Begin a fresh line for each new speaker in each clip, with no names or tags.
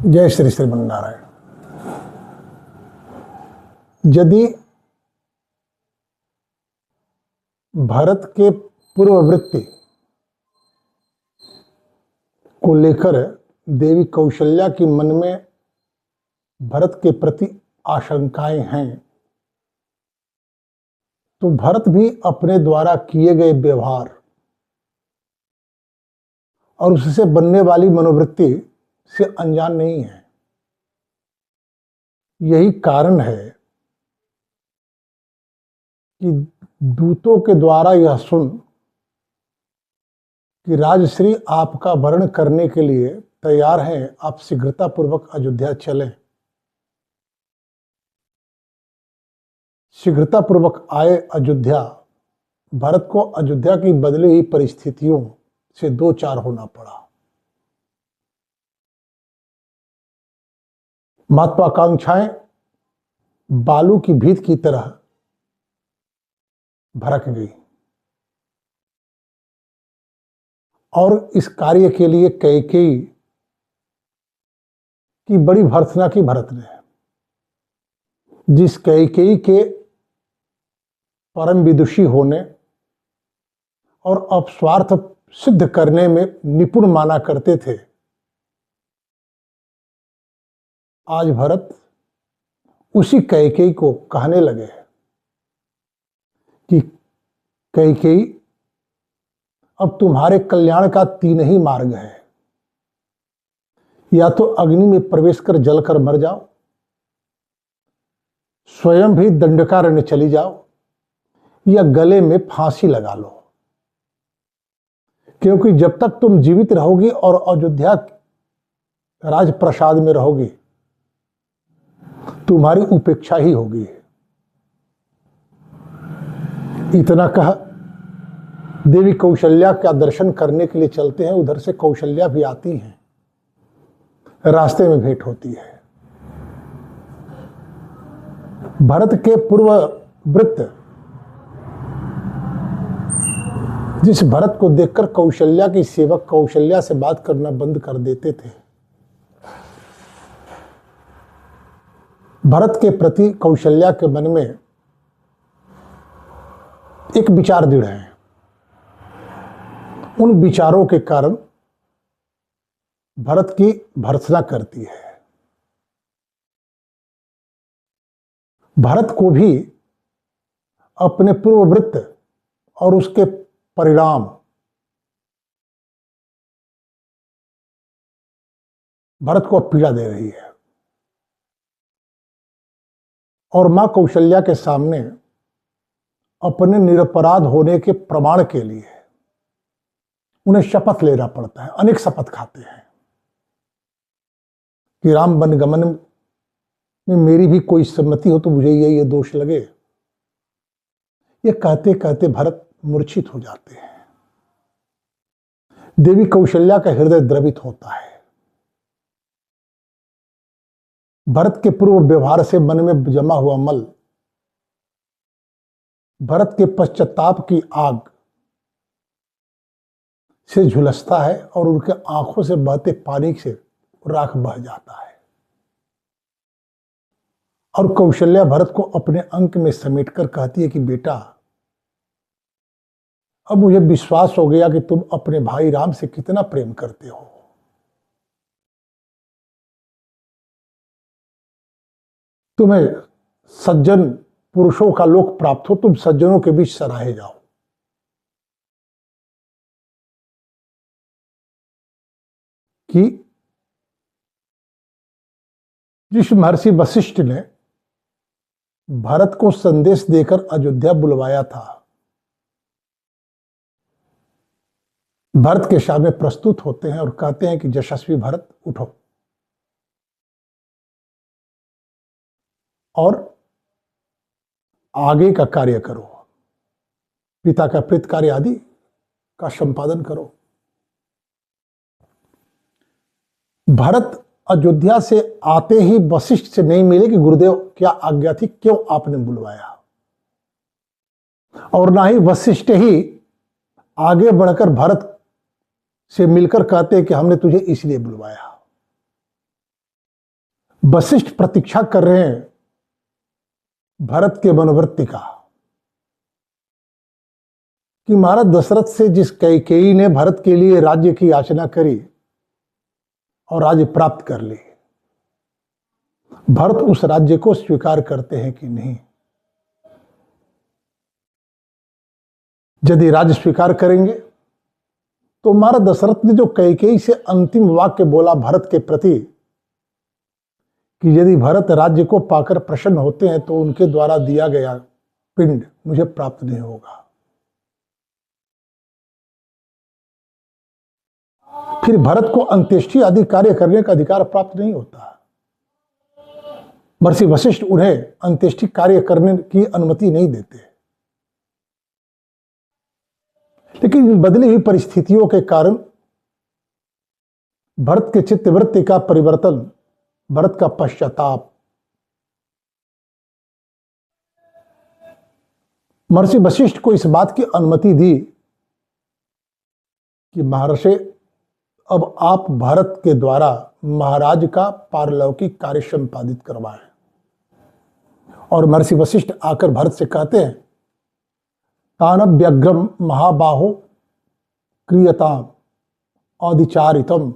जय श्री श्रीमन्नारायण। यदि भारत के पूर्ववृत्ति को लेकर देवी कौशल्या की मन में भरत के प्रति आशंकाएं हैं, तो भरत भी अपने द्वारा किए गए व्यवहार और उससे बनने वाली मनोवृत्ति से अनजान नहीं है। यही कारण है कि दूतों के द्वारा यह सुन कि राजश्री आपका वर्ण करने के लिए तैयार हैं, आप शीघ्रतापूर्वक अयोध्या चलें। शीघ्रतापूर्वक आए अयोध्या। भरत को अयोध्या की बदली हुई परिस्थितियों से दो चार होना पड़ा। महत्वाकांक्षाएं बालू की भीत की तरह भड़क गई और इस कार्य के लिए कैकेयी की बड़ी भर्त्सना की भरत ने। जिस कैकेयी के परम विदुषी होने और अपस्वार्थ सिद्ध करने में निपुण माना करते थे, आज भरत उसी कैकेयी को कहने लगे कि कैकेयी, अब तुम्हारे कल्याण का तीन ही मार्ग है। या तो अग्नि में प्रवेश कर जलकर मर जाओ, स्वयं भी दंडकारण्य चली जाओ, या गले में फांसी लगा लो। क्योंकि जब तक तुम जीवित रहोगी और अयोध्या राजप्रसाद में रहोगी, तुम्हारी उपेक्षा ही होगी। इतना कह देवी कौशल्या का दर्शन करने के लिए चलते हैं। उधर से कौशल्या भी आती हैं, रास्ते में भेंट होती है। भरत के पूर्ववृत्त जिस भरत को देखकर कौशल्या की सेवक कौशल्या से बात करना बंद कर देते थे, भरत के प्रति कौशल्या के मन में एक विचार दृढ़ है। उन विचारों के कारण भरत की भर्त्सना करती है। भरत को भी अपने पूर्ववृत्त और उसके परिणाम भरत को पीड़ा दे रही है और मां कौशल्या के सामने अपने निरपराध होने के प्रमाण के लिए उन्हें शपथ लेना पड़ता है। अनेक शपथ खाते हैं कि राम वनगमन में मेरी भी कोई सम्मति हो तो मुझे ये दोष लगे। ये कहते कहते भरत मूर्छित हो जाते हैं। देवी कौशल्या का हृदय द्रवित होता है। भरत के पूर्व व्यवहार से मन में जमा हुआ मल भरत के पश्चाताप की आग से झुलसता है और उनके आंखों से बहते पानी से राख बह जाता है। और कौशल्या भरत को अपने अंक में समेटकर कहती है कि बेटा, अब मुझे विश्वास हो गया कि तुम अपने भाई राम से कितना प्रेम करते हो। तुम्हें सज्जन पुरुषों का लोक प्राप्त हो, तुम सज्जनों के बीच सराहे जाओ। कि जिस महर्षि वशिष्ठ ने भरत को संदेश देकर अयोध्या बुलवाया था, भरत के सामने प्रस्तुत होते हैं और कहते हैं कि यशस्वी भरत, उठो और आगे का कार्य करो, पिता का प्रेत कार्य आदि का संपादन करो। भरत अयोध्या से आते ही वशिष्ठ से नहीं मिले कि गुरुदेव क्या आज्ञा थी, क्यों आपने बुलवाया, और ना ही वशिष्ठ ही आगे बढ़कर भरत से मिलकर कहते हैं कि हमने तुझे इसलिए बुलवाया। वशिष्ठ प्रतीक्षा कर रहे हैं भरत के मनोवृत्ति का कि महाराज दशरथ से जिस कैकेयी ने भरत के लिए राज्य की याचना करी और राज्य प्राप्त कर ली, भरत उस राज्य को स्वीकार करते हैं कि नहीं। यदि राज्य स्वीकार करेंगे तो महाराज दशरथ ने जो कैकेयी से अंतिम वाक्य बोला भरत के प्रति कि यदि भरत राज्य को पाकर प्रसन्न होते हैं तो उनके द्वारा दिया गया पिंड मुझे प्राप्त नहीं होगा, फिर भरत को अंत्येष्टि आदि कार्य करने का अधिकार प्राप्त नहीं होता। महर्षि वशिष्ठ उन्हें अंत्येष्टि कार्य करने की अनुमति नहीं देते। लेकिन बदली हुई परिस्थितियों के कारण भरत के चित्तवृत्ति का परिवर्तन, भरत का पश्चाताप, महर्षि वशिष्ठ को इस बात की अनुमति दी कि महर्षि अब आप भरत के द्वारा महाराज का पारलौकिक कार्य संपादित करवाएं। और महर्षि वशिष्ठ आकर भरत से कहते हैं, तानव व्यग्रम महाबाहो क्रियताम आदिचारितम,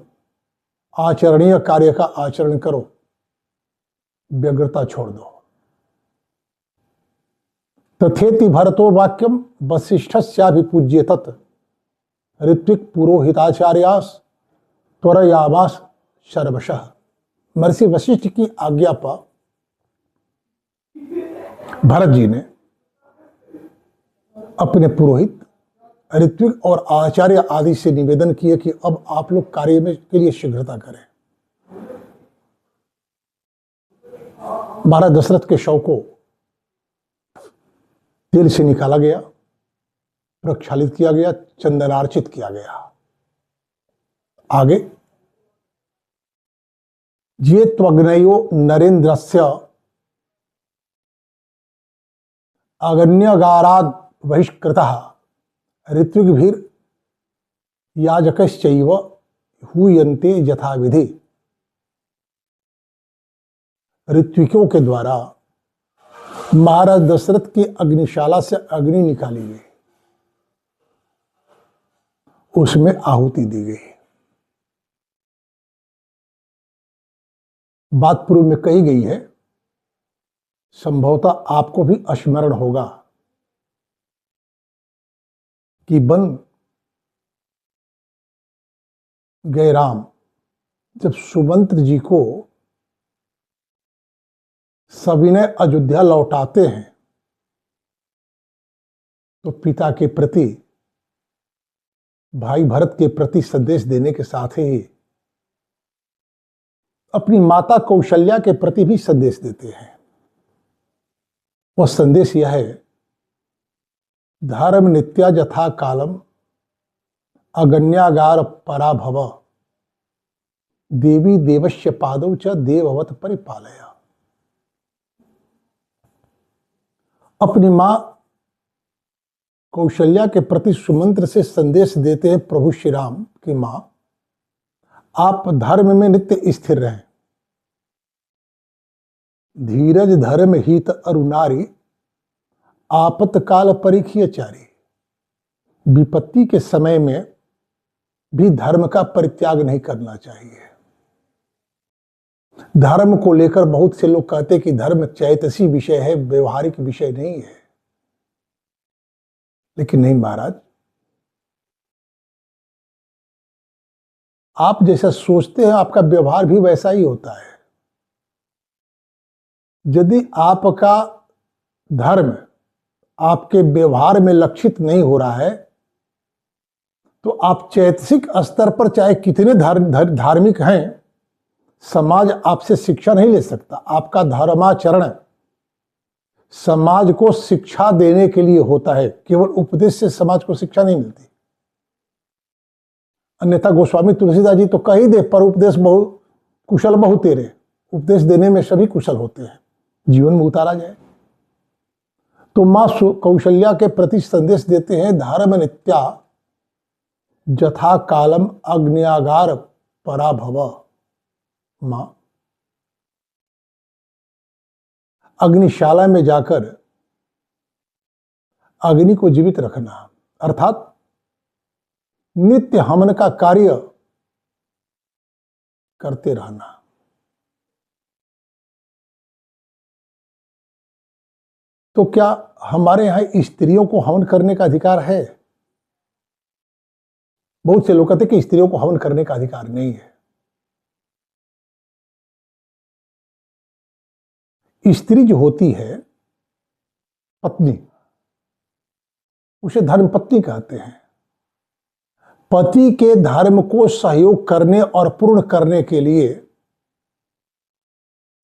आचरणीय कार्य का आचरण करो, व्यग्रता छोड़ दो। तथेति भरतो वाक्यम वसिष्ठस्याभिपूज्य तत् ऋत्विक पुरोहिताचार्यास त्वरयामास सर्वशः। महर्षि वशिष्ठ की आज्ञा पर भरत जी ने अपने पुरोहित, ऋत्विक और आचार्य आदि से निवेदन किए कि अब आप लोग कार्य में के लिए शीघ्रता करें। महाराज दशरथ के शव को तेल से निकाला गया, प्रक्षालित किया गया, चंदनार्चित किया गया। आगे ये त्वग्नयो नरेंद्रस्य अगण्यगाराद बहिष्कृतः ऋत्विग्भिर याजकश्चैव हूयन्ते यथाविधि। ऋत्विकों के द्वारा महाराज दशरथ की अग्निशाला से अग्नि निकाली गई, उसमें आहुति दी गई। बात पूर्व में कही गई है, संभवतः आपको भी स्मरण होगा कि बन गए राम जब सुमंत्र जी को सविनय अयोध्या लौटाते हैं तो पिता के प्रति, भाई भरत के प्रति संदेश देने के साथ ही अपनी माता कौशल्या के प्रति भी संदेश देते हैं। वह संदेश यह है, धर्म नित्या यथा कालम अगण्यागार पराभव देवी देवस्य पादौ च देववत परिपालय। अपनी मां कौशल्या के प्रति सुमंत्र से संदेश देते हैं प्रभु श्री राम की मां, आप धर्म में नित्य स्थिर रहें, धीरज धर्म हित अरुनारी आपत्काल परीक्षियचारी। विपत्ति के समय में भी धर्म का परित्याग नहीं करना चाहिए। धर्म को लेकर बहुत से लोग कहते हैं कि धर्म चैतसी विषय है, व्यवहारिक विषय नहीं है। लेकिन नहीं महाराज, आप जैसा सोचते हैं आपका व्यवहार भी वैसा ही होता है। यदि आपका धर्म आपके व्यवहार में लक्षित नहीं हो रहा है तो आप चैतसिक स्तर पर चाहे कितने धार्मिक हैं, समाज आपसे शिक्षा नहीं ले सकता। आपका धर्माचरण समाज को शिक्षा देने के लिए होता है, केवल उपदेश से समाज को शिक्षा नहीं मिलती। अन्यथा गोस्वामी तुलसीदास जी तो कह ही दे, पर उपदेश बहु कुशल बहु तेरे, उपदेश देने में सभी कुशल होते हैं, जीवन में उतारा जाए। तो मां कौशल्या के प्रति संदेश देते हैं, धर्म नित्या यथा कालम अग्न्यागार पराभव। मां अग्निशाला में जाकर अग्नि को जीवित रखना, अर्थात नित्य हवन का कार्य करते रहना। तो क्या हमारे यहां स्त्रियों को हवन करने का अधिकार है? बहुत से लोग कहते हैं कि स्त्रियों को हवन करने का अधिकार नहीं है। स्त्री जो होती है पत्नी, उसे धर्मपत्नी कहते हैं। पति के धर्म को सहयोग करने और पूर्ण करने के लिए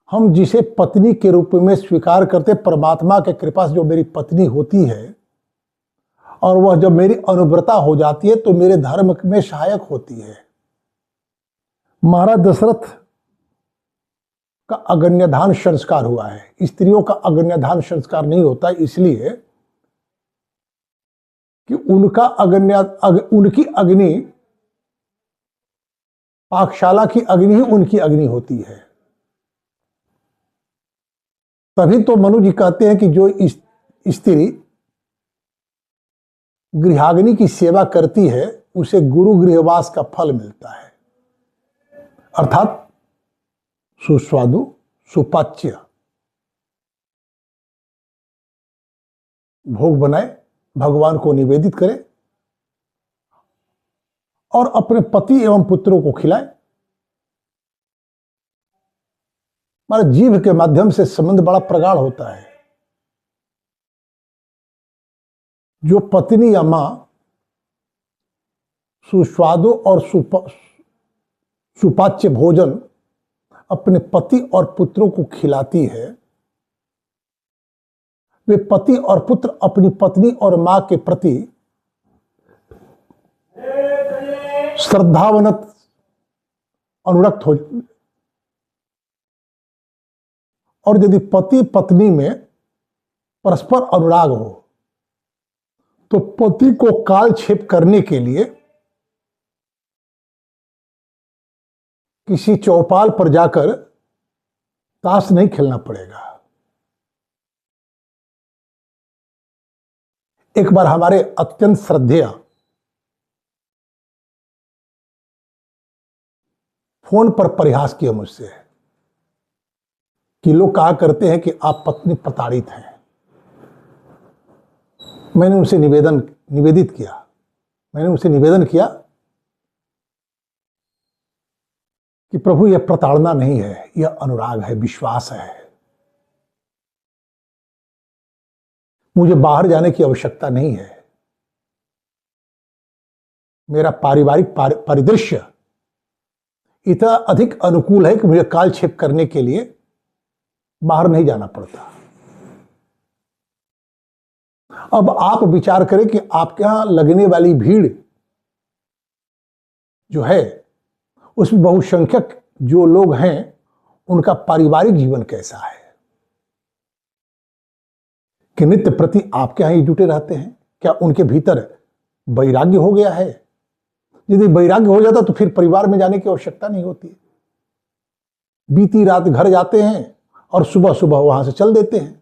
हम जिसे पत्नी के रूप में स्वीकार करते, परमात्मा के कृपा से जो मेरी पत्नी होती है और वह जब मेरी अनुव्रता हो जाती है तो मेरे धर्म में सहायक होती है। महाराज दशरथ का अगन्यधान संस्कार हुआ है, स्त्रियों का अगन्यधान संस्कार नहीं होता, इसलिए कि उनकी अग्नि, पाकशाला की अग्नि ही उनकी अग्नि होती है। तभी तो मनु जी कहते हैं कि जो स्त्री गृहाग्नि की सेवा करती है उसे गुरु गृहवास का फल मिलता है, अर्थात सुस्वादु सुपाच्य भोग बनाए, भगवान को निवेदित करे और अपने पति एवं पुत्रों को खिलाए। हमारे जीभ के माध्यम से संबंध बड़ा प्रगाढ़ होता है। जो पत्नी या मां सुस्वादु और सुपाच्य भोजन अपने पति और पुत्रों को खिलाती है, वे पति और पुत्र अपनी पत्नी और मां के प्रति श्रद्धावनत अनुरक्त हो, और यदि पति पत्नी में परस्पर अनुराग हो तो पति को कालक्षेप करने के लिए किसी चौपाल पर जाकर ताश नहीं खेलना पड़ेगा। एक बार हमारे अत्यंत श्रद्धेय फोन पर परिहास किया मुझसे कि लोग कहा करते हैं कि आप पत्नी प्रताड़ित हैं। मैंने उनसे निवेदन किया कि प्रभु यह प्रताड़ना नहीं है, यह अनुराग है, विश्वास है। मुझे बाहर जाने की आवश्यकता नहीं है। मेरा पारिवारिक परिदृश्य इतना अधिक अनुकूल है कि मुझे कालक्षेप करने के लिए बाहर नहीं जाना पड़ता। अब आप विचार करें कि आपके यहां लगने वाली भीड़ जो है उसमें बहुसंख्यक जो लोग हैं उनका पारिवारिक जीवन कैसा है, कि नित्य प्रति आपके यहां ही जुटे रहते हैं? क्या उनके भीतर वैराग्य हो गया है? यदि वैराग्य हो जाता तो फिर परिवार में जाने की आवश्यकता नहीं होती। बीती रात घर जाते हैं और सुबह सुबह वहां से चल देते हैं।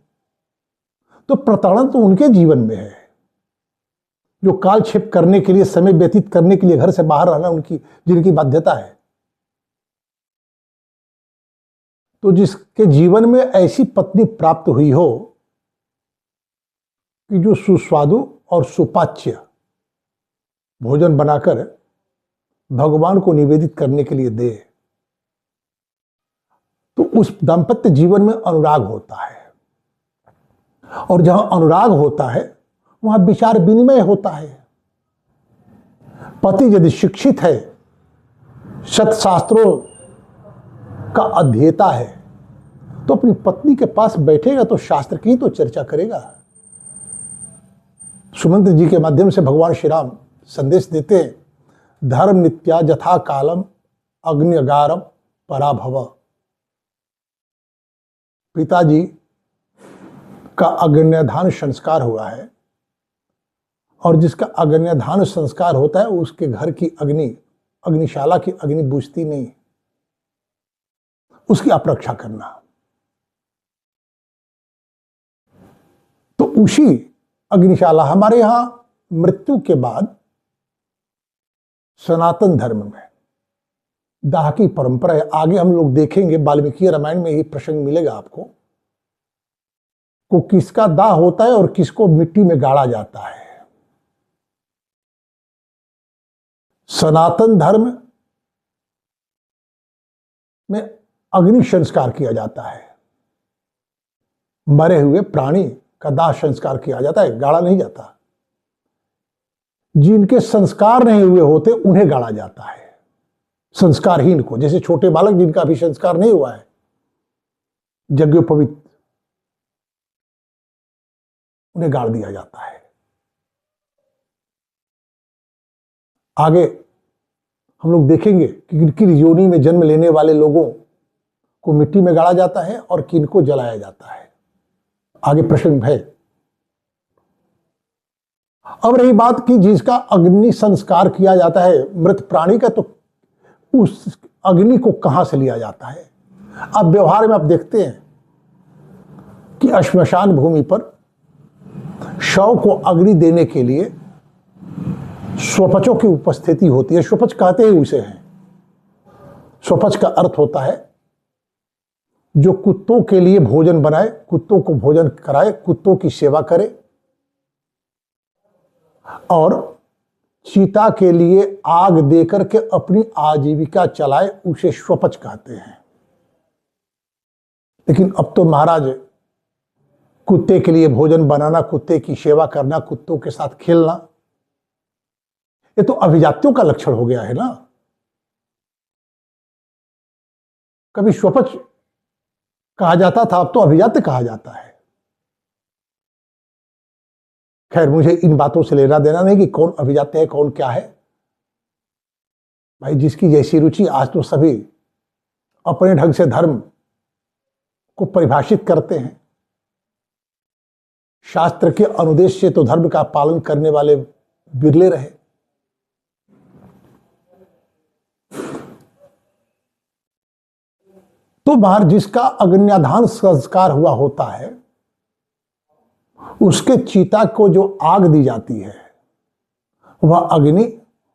तो प्रताड़ना तो उनके जीवन में है जो कालक्षेप करने के लिए, समय व्यतीत करने के लिए घर से बाहर रहना जिनकी बाध्यता है। तो जिसके जीवन में ऐसी पत्नी प्राप्त हुई हो कि जो सुस्वादु और सुपाच्य भोजन बनाकर भगवान को निवेदित करने के लिए दे, तो उस दाम्पत्य जीवन में अनुराग होता है। और जहां अनुराग होता है वहां विचार विनिमय होता है। पति यदि शिक्षित है, सत्शास्त्रों का अध्येता है, तो अपनी पत्नी के पास बैठेगा तो शास्त्र की तो चर्चा करेगा। सुमंत्र जी के माध्यम से भगवान श्री राम संदेश देते हैं, धर्म नित्या यथा कालम अग्निगारम पराभव। पिताजी का अग्न्यधान संस्कार हुआ है और जिसका अग्न्यधान संस्कार होता है उसके घर की अग्निशाला की अग्नि बुझती नहीं, उसकी आप रक्षा करना। उसी अग्निशाला, हमारे यहां मृत्यु के बाद सनातन धर्म में दाह की परंपरा है। आगे हम लोग देखेंगे, वाल्मीकि रामायण में ही प्रसंग मिलेगा आपको को किसका दाह होता है और किसको मिट्टी में गाड़ा जाता है। सनातन धर्म में अग्नि संस्कार किया जाता है, मरे हुए प्राणी का दाह संस्कार किया जाता है, गाड़ा नहीं जाता। जिनके संस्कार नहीं हुए होते उन्हें गाड़ा जाता है, संस्कारहीन को, जैसे छोटे बालक जिनका अभी संस्कार नहीं हुआ है, यज्ञोपवीत, उन्हें गाड़ दिया जाता है। आगे हम लोग देखेंगे कि किन योनि में जन्म लेने वाले लोगों को मिट्टी में गाड़ा जाता है और किन को जलाया जाता है। आगे प्रसंग है। अब रही बात कि जिसका अग्नि संस्कार किया जाता है मृत प्राणी का, तो उस अग्नि को कहां से लिया जाता है। अब व्यवहार में आप देखते हैं कि श्मशान भूमि पर शव को अग्नि देने के लिए स्वपचों की उपस्थिति होती है। स्वपच कहते ही उसे हैं। स्वपच का अर्थ होता है जो कुत्तों के लिए भोजन बनाए, कुत्तों को भोजन कराए, कुत्तों की सेवा करे और चीता के लिए आग देकर के अपनी आजीविका चलाए, उसे स्वपच कहते हैं। लेकिन अब तो महाराज कुत्ते के लिए भोजन बनाना, कुत्ते की सेवा करना, कुत्तों के साथ खेलना, ये तो अभिजात्यों का लक्षण हो गया है ना। कभी स्वपच कहा जाता था, अब तो अभिजात्य कहा जाता है। खैर, मुझे इन बातों से लेना देना नहीं कि कौन अभिजात्य है कौन क्या है। भाई जिसकी जैसी रुचि, आज तो सभी अपने ढंग से धर्म को परिभाषित करते हैं। शास्त्र के अनुदेश से तो धर्म का पालन करने वाले बिरले रहे। तो बाहर जिसका अग्न्याधान संस्कार हुआ होता है, उसके चिता को जो आग दी जाती है, वह अग्नि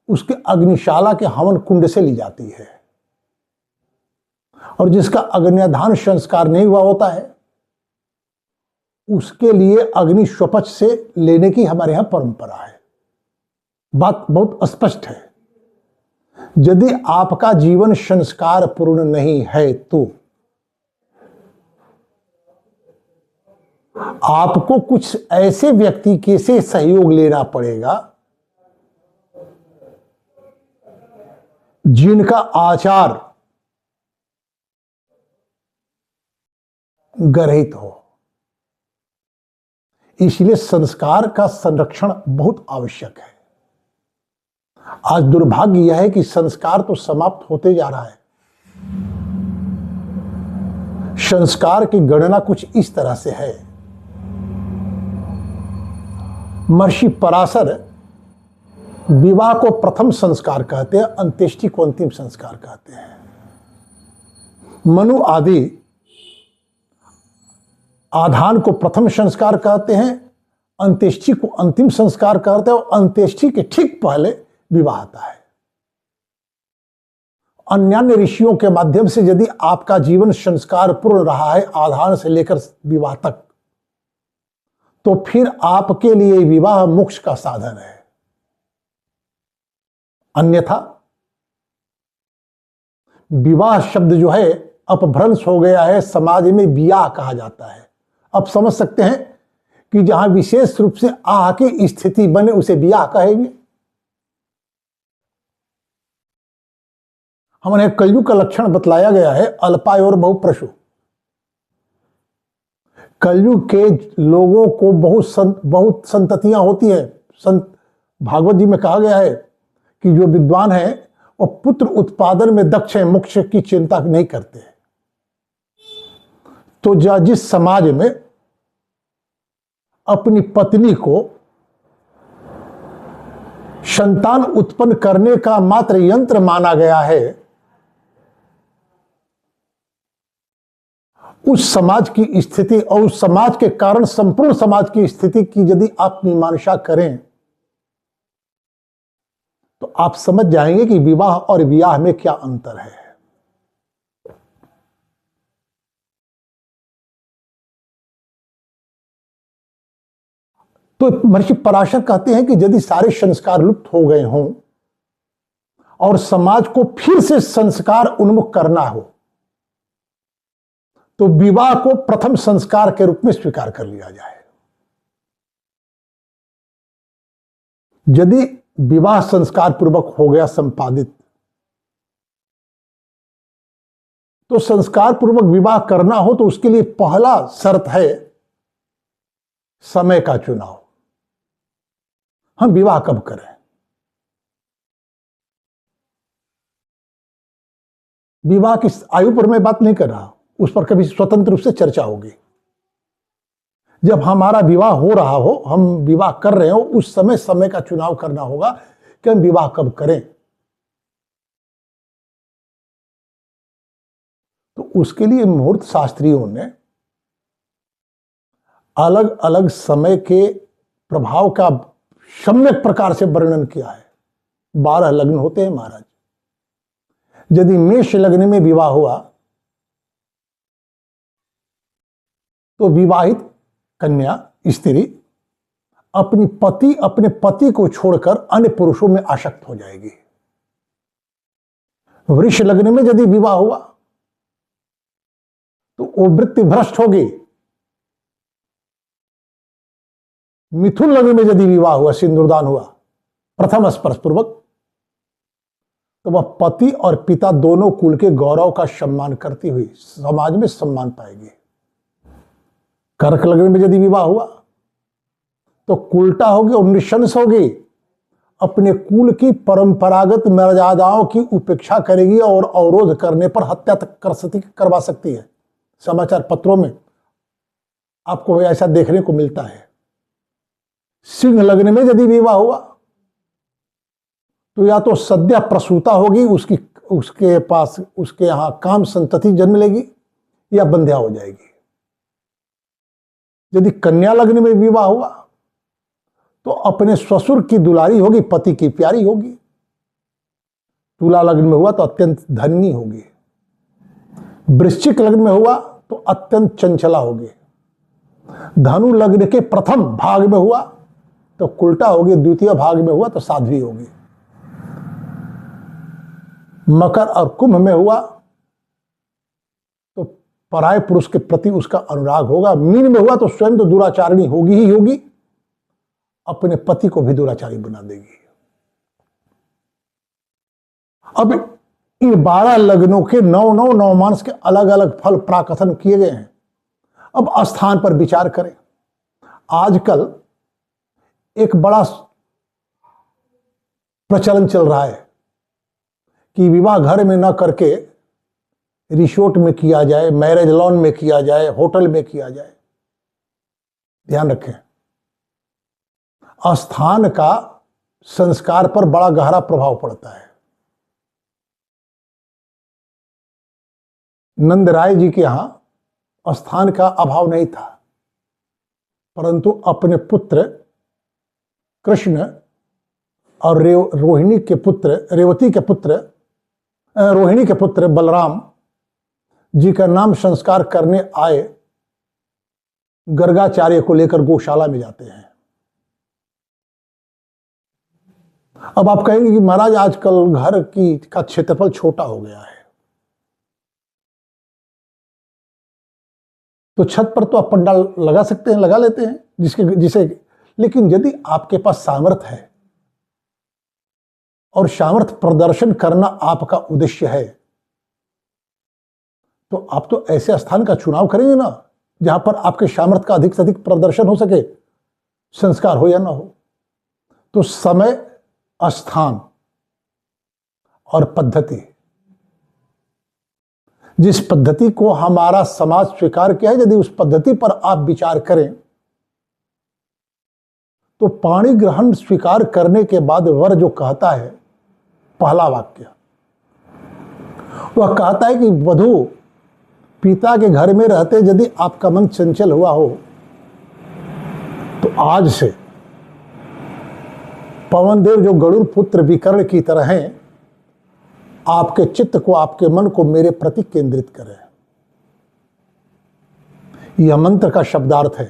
उसके अग्निशाला के हवन कुंड से ली जाती है। और जिसका अग्न्याधान संस्कार नहीं हुआ होता है, उसके लिए अग्नि स्वपच से लेने की हमारे यहां परंपरा है। बात बहुत स्पष्ट है। यदि आपका जीवन संस्कार पूर्ण नहीं है तो आपको कुछ ऐसे व्यक्ति के से सहयोग लेना पड़ेगा जिनका आचार गर्हित हो। इसलिए संस्कार का संरक्षण बहुत आवश्यक है। आज दुर्भाग्य यह है कि संस्कार तो समाप्त होते जा रहा है। संस्कार की गणना कुछ इस तरह से है। महर्षि पराशर विवाह को प्रथम संस्कार कहते हैं, अंत्येष्टि को अंतिम संस्कार कहते हैं। मनु आदि आधान को प्रथम संस्कार कहते हैं, अंत्येष्टि को अंतिम संस्कार कहते हैं और अंत्येष्टि के ठीक पहले विवाह आता है। अन्यान्य ऋषियों के माध्यम से यदि आपका जीवन संस्कार पूर्ण रहा है आधान से लेकर विवाह तक, तो फिर आपके लिए विवाह मोक्ष का साधन है। अन्यथा विवाह शब्द जो है अपभ्रंश हो गया है। समाज में बियाह कहा जाता है। अब समझ सकते हैं कि जहां विशेष रूप से आह की स्थिति बने उसे बियाह कहेंगे। हमारे कलयुग का लक्षण बतलाया गया है, अल्पाय और बहुप्रसु। कलयुग के लोगों को बहुत संततियां होती हैं। संत भागवत जी में कहा गया है कि जो विद्वान है वो पुत्र उत्पादन में दक्ष है, मोक्ष की चिंता नहीं करते। तो जिस समाज में अपनी पत्नी को संतान उत्पन्न करने का मात्र यंत्र माना गया है, उस समाज की स्थिति और उस समाज के कारण संपूर्ण समाज की स्थिति की यदि आप मीमांसा करें तो आप समझ जाएंगे कि विवाह और ब्याह में क्या अंतर है। तो महर्षि पराशर कहते हैं कि यदि सारे संस्कार लुप्त हो गए हों और समाज को फिर से संस्कार उन्मुख करना हो तो विवाह को प्रथम संस्कार के रूप में स्वीकार कर लिया जाए। यदि विवाह संस्कार पूर्वक हो गया संपादित तो संस्कार पूर्वक विवाह करना हो तो उसके लिए पहला शर्त है समय का चुनाव। हम विवाह कब करें? विवाह की आयु पर मैं बात नहीं कर रहा, उस पर कभी स्वतंत्र रूप से चर्चा होगी। जब हमारा विवाह हो रहा हो, हम विवाह कर रहे हो, उस समय का चुनाव करना होगा कि हम विवाह कब करें। तो उसके लिए मुहूर्त शास्त्रियों ने अलग अलग समय के प्रभाव का सम्यक प्रकार से वर्णन किया है। 12 लग्न होते हैं महाराज। यदि मेष लग्न में विवाह हुआ तो विवाहित कन्या स्त्री अपने पति को छोड़कर अन्य पुरुषों में आसक्त हो जाएगी। वृष लग्न में यदि विवाह हुआ तो वो वृत्ति भ्रष्ट होगी। मिथुन लग्न में यदि विवाह हुआ, सिंदूरदान हुआ प्रथम स्पर्श पूर्वक, तो वह पति और पिता दोनों कुल के गौरव का सम्मान करती हुई समाज में सम्मान पाएगी। कर्क लग्न में यदि विवाह हुआ तो कुलटा होगी और निशंस होगी, अपने कुल की परंपरागत मर्यादाओं की उपेक्षा करेगी और अवरोध करने पर हत्या तक करवा सकती है। समाचार पत्रों में आपको ऐसा देखने को मिलता है। सिंह लग्न में यदि विवाह हुआ तो या तो सद्या प्रसूता होगी, उसके पास उसके यहां काम संतति जन्म लेगी, या बंध्या हो जाएगी। यदि कन्या लग्न में विवाह हुआ तो अपने ससुर की दुलारी होगी, पति की प्यारी होगी। तुला लग्न में हुआ तो अत्यंत धनी होगी। वृश्चिक लग्न में हुआ तो अत्यंत चंचला होगी। धनु लग्न के प्रथम भाग में हुआ तो कुलटा होगी, द्वितीय भाग में हुआ तो साध्वी होगी। मकर और कुंभ में हुआ तो पराय पुरुष के प्रति उसका अनुराग होगा। मीन में हुआ तो स्वयं तो दुराचारिणी होगी ही होगी, अपने पति को भी दुराचारी बना देगी। अब इन 12 लग्नों के 9 मास के अलग अलग फल प्राकथन किए गए हैं। अब स्थान पर विचार करें। आजकल एक बड़ा प्रचलन चल रहा है कि विवाह घर में न करके रिसोर्ट में किया जाए, मैरिज लॉन में किया जाए, होटल में किया जाए। ध्यान रखें, स्थान का संस्कार पर बड़ा गहरा प्रभाव पड़ता है। नंद राय जी के यहां स्थान का अभाव नहीं था, परंतु अपने पुत्र कृष्ण और रोहिणी के पुत्र बलराम जी का नाम संस्कार करने आए गर्गाचार्य को लेकर गौशाला में जाते हैं। अब आप कहेंगे कि महाराज आजकल घर का क्षेत्रफल छोटा हो गया है, तो छत पर तो आप पंडाल लगा सकते हैं, लगा लेते हैं जिसे लेकिन यदि आपके पास सामर्थ्य है और सामर्थ्य प्रदर्शन करना आपका उद्देश्य है तो आप तो ऐसे स्थान का चुनाव करेंगे ना जहां पर आपके सामर्थ्य का अधिक से अधिक प्रदर्शन हो सके, संस्कार हो या ना हो। तो समय, स्थान और पद्धति, जिस पद्धति को हमारा समाज स्वीकार किया है, यदि उस पद्धति पर आप विचार करें तो पाणी ग्रहण स्वीकार करने के बाद वर जो कहता है, पहला वाक्य वह कहता है कि वधू पिता के घर में रहते यदि आपका मन चंचल हुआ हो तो आज से पवन देव जो गरुड़ पुत्र विकर्ण की तरह हैं, आपके चित्त को, आपके मन को मेरे प्रति केंद्रित करें। यह मंत्र का शब्दार्थ है।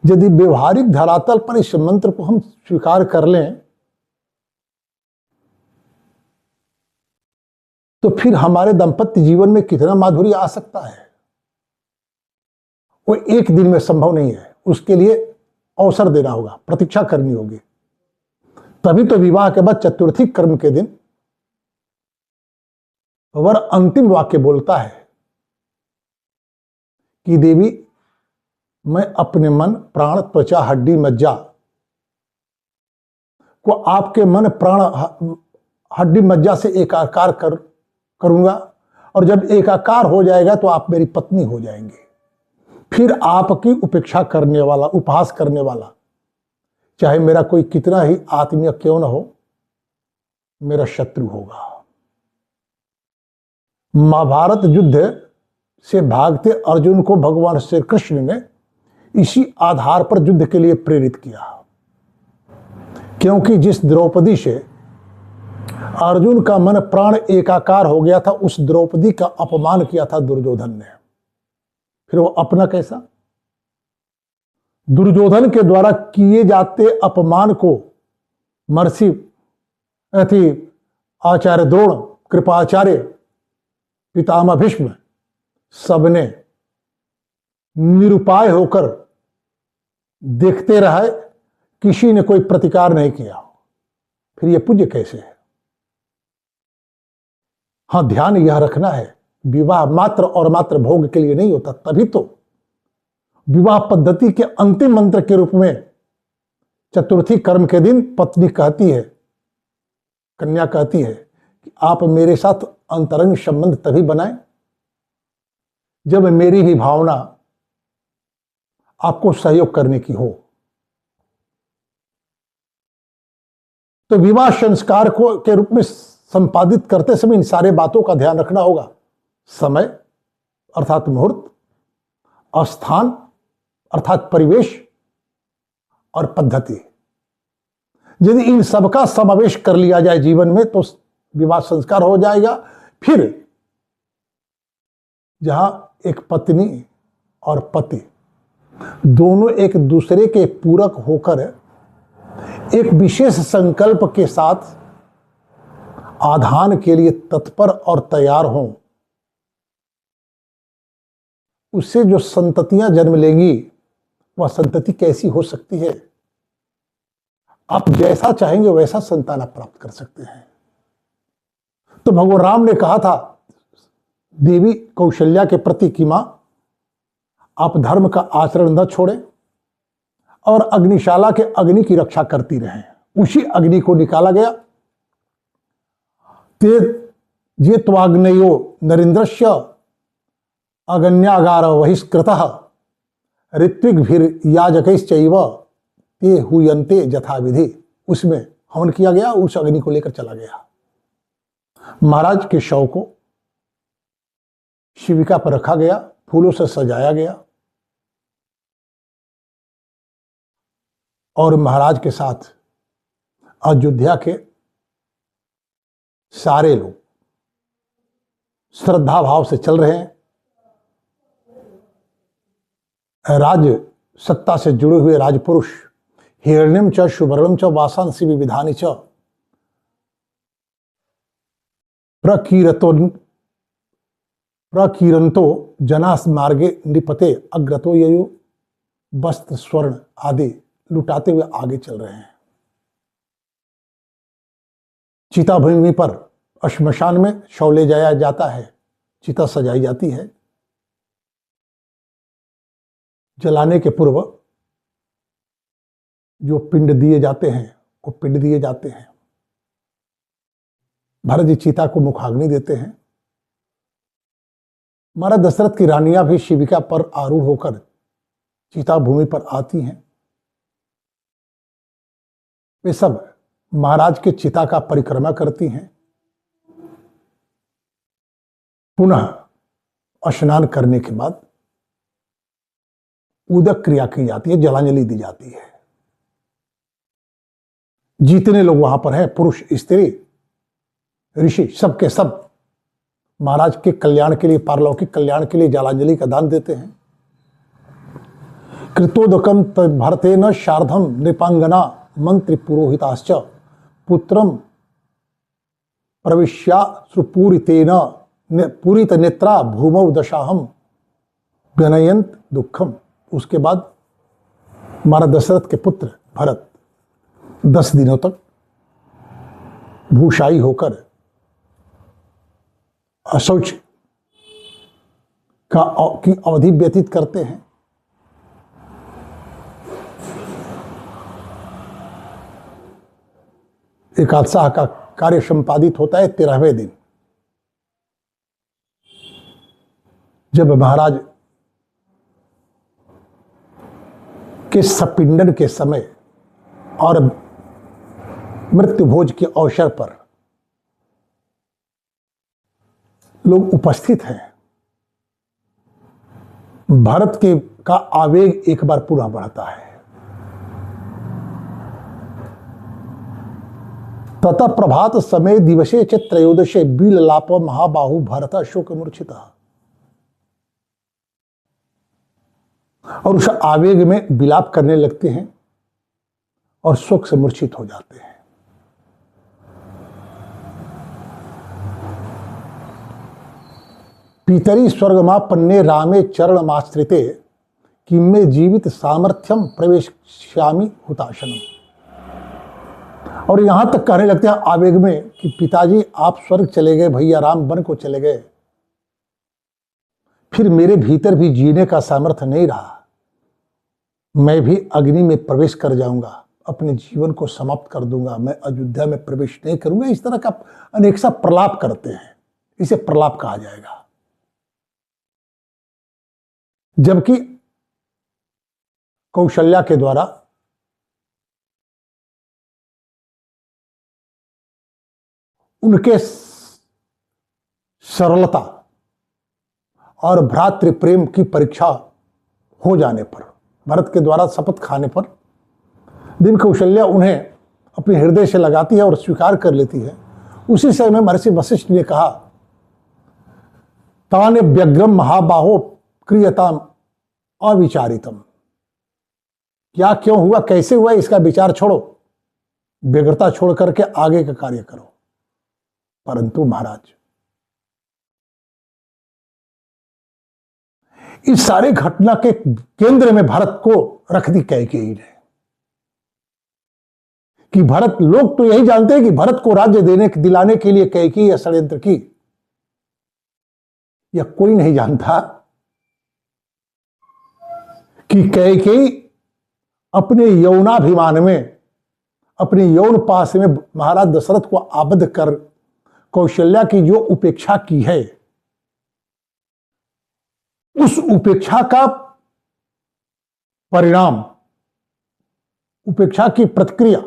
यदि व्यवहारिक धरातल पर इस मंत्र को हम स्वीकार कर लें तो फिर हमारे दाम्पत्य जीवन में कितना माधुर्य आ सकता है, वो एक दिन में संभव नहीं है। उसके लिए अवसर देना होगा, प्रतीक्षा करनी होगी। तभी तो विवाह के बाद चतुर्थी कर्म के दिन वर अंतिम वाक्य बोलता है कि देवी, मैं अपने मन, प्राण, त्वचा, हड्डी, मज्जा को आपके मन, प्राण, हड्डी, मज्जा से एकाकार करूंगा, और जब एकाकार हो जाएगा तो आप मेरी पत्नी हो जाएंगे। फिर आपकी उपेक्षा करने वाला, उपहास करने वाला, चाहे मेरा कोई कितना ही आत्मीय क्यों न हो, मेरा शत्रु होगा। महाभारत युद्ध से भागते अर्जुन को भगवान श्री कृष्ण ने इसी आधार पर युद्ध के लिए प्रेरित किया, क्योंकि जिस द्रौपदी से अर्जुन का मन, प्राण एकाकार हो गया था, उस द्रौपदी का अपमान किया था दुर्योधन ने। फिर वो अपना कैसा? दुर्योधन के द्वारा किए जाते अपमान को महर्षि आचार्य द्रोण, कृपाचार्य, पितामह भीष्म सबने निरुपाय होकर देखते रहे, किसी ने कोई प्रतिकार नहीं किया। फिर यह पूज्य कैसे है? हाँ, ध्यान यह रखना है, विवाह मात्र और मात्र भोग के लिए नहीं होता। तभी तो विवाह पद्धति के अंतिम मंत्र के रूप में चतुर्थी कर्म के दिन पत्नी कहती है, कन्या कहती है कि आप मेरे साथ अंतरंग संबंध तभी बनाएं जब मेरी भी भावना आपको सहयोग करने की हो। तो विवाह संस्कार को के रूप में संपादित करते समय इन सारे बातों का ध्यान रखना होगा। समय अर्थात मुहूर्त, स्थान अर्थात परिवेश, और पद्धति। यदि इन सबका समावेश कर लिया जाए जीवन में तो विवाह संस्कार हो जाएगा। फिर जहां एक पत्नी और पति दोनों एक दूसरे के पूरक होकर एक विशेष संकल्प के साथ आधान के लिए तत्पर और तैयार हों, उससे जो संततियां जन्म लेंगी वह संतति कैसी हो सकती है? आप जैसा चाहेंगे वैसा संतान आप प्राप्त कर सकते हैं। तो भगवान राम ने कहा था देवी कौशल्या के प्रति कि मां, आप धर्म का आचरण न छोड़ें और अग्निशाला के अग्नि की रक्षा करती रहें। उसी अग्नि को निकाला गया। ते ये त्वाग्नयो नरेंद्रस्य अगन्यागार बहिष्कृतः ऋत्विग्भिर्याजकैश्चैव ते हुयन्ते यथाविधि। उसमें हवन किया गया, उस अग्नि को लेकर चला गया। महाराज के शव को शिविका पर रखा गया, फूलों से सजाया गया और महाराज के साथ अयोध्या के सारे लोग श्रद्धा भाव से चल रहे हैं। राज सत्ता से जुड़े हुए राजपुरुष हिरण्यम च सुवर्णम च वासांसी विविधानि च प्रकीरंतो जनास मार्गे निपते अग्रतो ययो वस्त्र स्वर्ण आदि लुटाते हुए आगे चल रहे हैं। चिता भूमि पर श्मशान में शव ले जाया जाता है, चिता सजाई जाती है। जलाने के पूर्व जो पिंड दिए जाते हैं वो पिंड दिए जाते हैं। भरत जी चिता को मुखाग्नि देते हैं। महाराज दशरथ की रानियां भी शिविका पर आरूढ़ होकर चिता भूमि पर आती हैं। वे सब महाराज के चिता का परिक्रमा करती हैं। पुनः स्नान करने के बाद उदक क्रिया की जाती है, जलांजलि दी जाती है। जितने लोग वहां पर हैं, पुरुष स्त्री ऋषि, सबके सब महाराज के कल्याण के लिए, पारलौकिक कल्याण के लिए जलांजलि का दान देते हैं। कृतोदकम भरतेन शार्धम नृपांगना मंत्री पुरोहिताश्च पुत्रम प्रविश्या सुपूरितेन पूरित नेत्रा भूमौ दशाहम व्यनयंत दुखम। उसके बाद हमारा दशरथ के पुत्र भरत 10 दिनों तक भूशाई होकर अशौच की अवधि व्यतीत करते हैं। एकादशाह का कार्य संपादित होता है 13वें दिन, जब महाराज के सपिंडन के समय और मृत्यु भोज के अवसर पर लोग उपस्थित हैं। भारत के का आवेग एक बार पुनः बढ़ता है। तथा प्रभात समय दिवसे च त्रयोदशे बिललाप महाबाहु भरत शोक मूर्छिता। और उस आवेग में विलाप करने लगते हैं और शोक से मूर्छित हो जाते हैं। पितरी स्वर्गमापन्ने रामे चरणमाश्रिते किम्मे जीवित सामर्थ्यम प्रवेश्यामि हुताशनम। और यहां तक कहने लगते हैं आवेग में कि पिताजी आप स्वर्ग चले गए, भैया राम वन को चले गए, फिर मेरे भीतर भी जीने का सामर्थ्य नहीं रहा, मैं भी अग्नि में प्रवेश कर जाऊंगा, अपने जीवन को समाप्त कर दूंगा, मैं अयोध्या में प्रवेश नहीं करूंगा। इस तरह का अनेक सा प्रलाप करते हैं, इसे प्रलाप कहा जाएगा। जबकि कौशल्या के द्वारा उनके सरलता और भ्रातृ प्रेम की परीक्षा हो जाने पर, भरत के द्वारा शपथ खाने पर दिन कौशल्या उन्हें अपने हृदय से लगाती है और स्वीकार कर लेती है। उसी समय महर्षि वशिष्ठ ने कहा, ताने व्यग्रम महाबाहो क्रियताम अविचारितम। क्या क्यों हुआ, कैसे हुआ, इसका विचार छोड़ो, व्यग्रता छोड़ करके आगे का कार्य करो। परंतु महाराज, इस सारे घटना के केंद्र में भारत को रख दी कैकेयी ने। कि भरत, लोग तो यही जानते हैं कि भरत को राज्य दिलाने के लिए कैकेयी या षड्यंत्र की, या कोई नहीं जानता कि कैकेयी अपने यौनाभिमान में, अपने यौन पास में महाराज दशरथ को आबद्ध कर कौशल्या की जो उपेक्षा की है, उस उपेक्षा का परिणाम, उपेक्षा की प्रतिक्रिया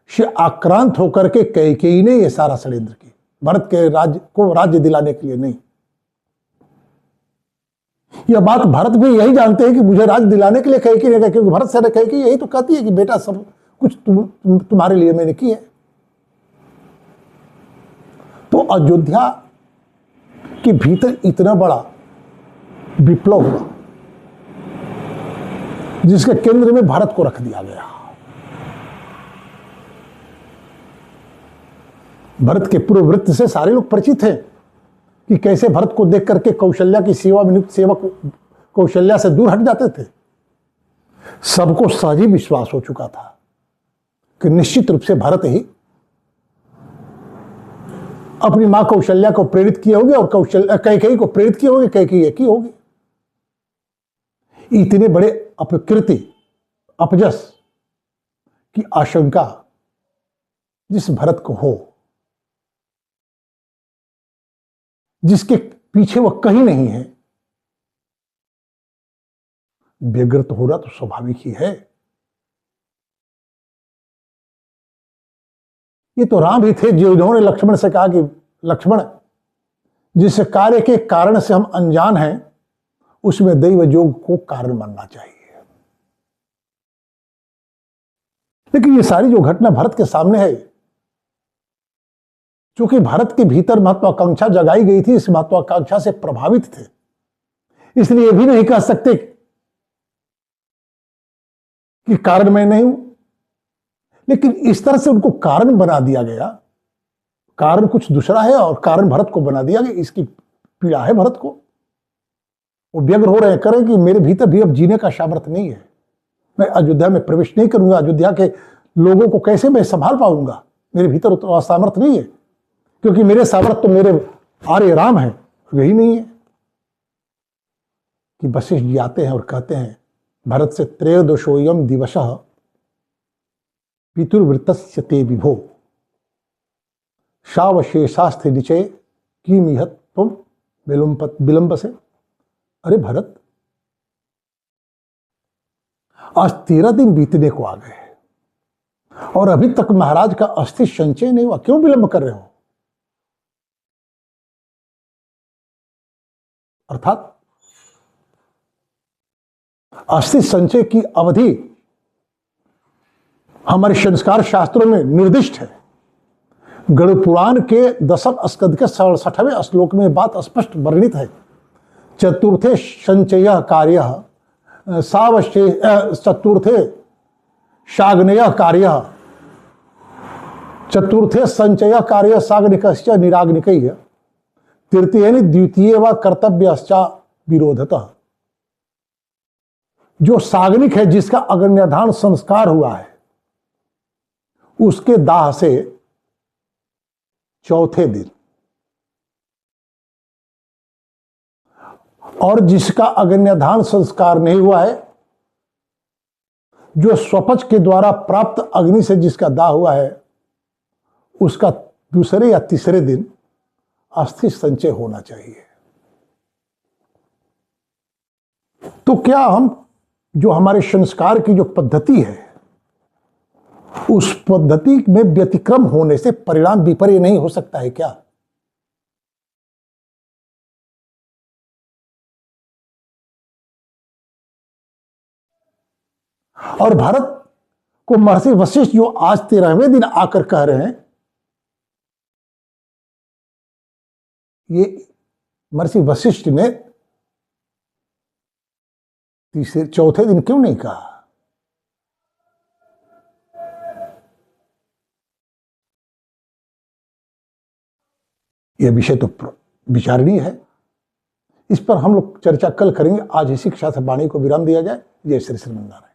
से आक्रांत होकर के कैकेयी ने यह सारा षड्यंत्र की, भरत के राज्य को राज्य दिलाने के लिए नहीं। यह बात भरत भी यही जानते हैं कि मुझे राज्य दिलाने के लिए कैकेयी ने कहा, क्योंकि भरत से कैकेयी यही तो कहती है कि बेटा सब कुछ तुम्हारे लिए मैंने की है। तो अयोध्या के भीतर इतना बड़ा विप्लव हुआ जिसके केंद्र में भारत को रख दिया गया। भरत के पूर्व वृत्त से सारे लोग परिचित हैं कि कैसे भरत को देख करके कौशल्या की सेवा में नियुक्त सेवक कौशल्या से दूर हट जाते थे। सबको सहज ही विश्वास हो चुका था कि निश्चित रूप से भरत ही अपनी मां कौशल्या को प्रेरित किए होंगे और कैकेयी को प्रेरित किए होंगे, कैकेयी की होगी। इतने बड़े अपकृति, अपजस की आशंका जिस भरत को हो, जिसके पीछे वह कहीं नहीं है, व्यग्रत हो रहा तो स्वाभाविक ही है। ये तो राम ही थे जिन्होंने लक्ष्मण से कहा कि लक्ष्मण, जिस कार्य के कारण से हम अनजान हैं, उसमें दैव योग को कारण मानना चाहिए। लेकिन ये सारी जो घटना भारत के सामने है, चूंकि भारत के भीतर महत्वाकांक्षा जगाई गई थी, इस महत्वाकांक्षा से प्रभावित थे, इसलिए भी नहीं कह सकते कि कारण मैं नहीं हूं। लेकिन इस तरह से उनको कारण बना दिया गया, कारण कुछ दूसरा है और कारण भरत को बना दिया गया। इसकी पीड़ा है भरत को। वो व्यग्र हो रहे हैं, करें कि मेरे भीतर भी अब जीने का सामर्थ्य नहीं है, मैं अयोध्या में प्रवेश नहीं करूंगा, अयोध्या के लोगों को कैसे मैं संभाल पाऊंगा, मेरे भीतर उतना सामर्थ्य नहीं है, क्योंकि मेरे सामर्थ्य तो मेरे आर्य राम है, यही नहीं है। कि वशिष्ठ जी आते हैं और कहते हैं भरत से, त्रयोदशोयम दिवसः पितुर्वृतस्य ते विभो शावशेषास्थे निचय किमिहत तुम विलंब से। अरे भरत, आज 13 दिन बीतने को आ गए और अभी तक महाराज का अस्थि संचय नहीं हुआ, क्यों विलंब कर रहे हो? अर्थात अस्थि संचय की अवधि हमारे संस्कार शास्त्रों में निर्दिष्ट है। गरुड़ पुराण के 10वें स्कंद के 67वें श्लोक में बात स्पष्ट वर्णित है। चतुर्थे संचय कार्य चतुर्थे शाग्नेय कार्य, चतुर्थे संचय कार्य साग्निकश्च निराग्निकैः, तृतीयेन द्वितीय व कर्तव्यश्च विरोधतः। जो साग्निक है, जिसका अग्न्याधान संस्कार हुआ है, उसके दाह से चौथे दिन, और जिसका अग्न्याधान संस्कार नहीं हुआ है, जो स्वपच के द्वारा प्राप्त अग्नि से जिसका दाह हुआ है, उसका दूसरे या तीसरे दिन अस्थि संचय होना चाहिए। तो क्या हम जो हमारे संस्कार की जो पद्धति है, उस पद्धति में व्यतिक्रम होने से परिणाम विपर्य नहीं हो सकता है क्या? और भारत को महर्षि वशिष्ठ जो आज 13वें दिन आकर कह रहे हैं, ये महर्षि वशिष्ठ ने चौथे दिन क्यों नहीं कहा? यह विषय तो विचारणीय है, इस पर हम लोग चर्चा कल करेंगे। आज इसी के साथ वाणी को विराम दिया जाए। जय श्री श्रीमन नारायण।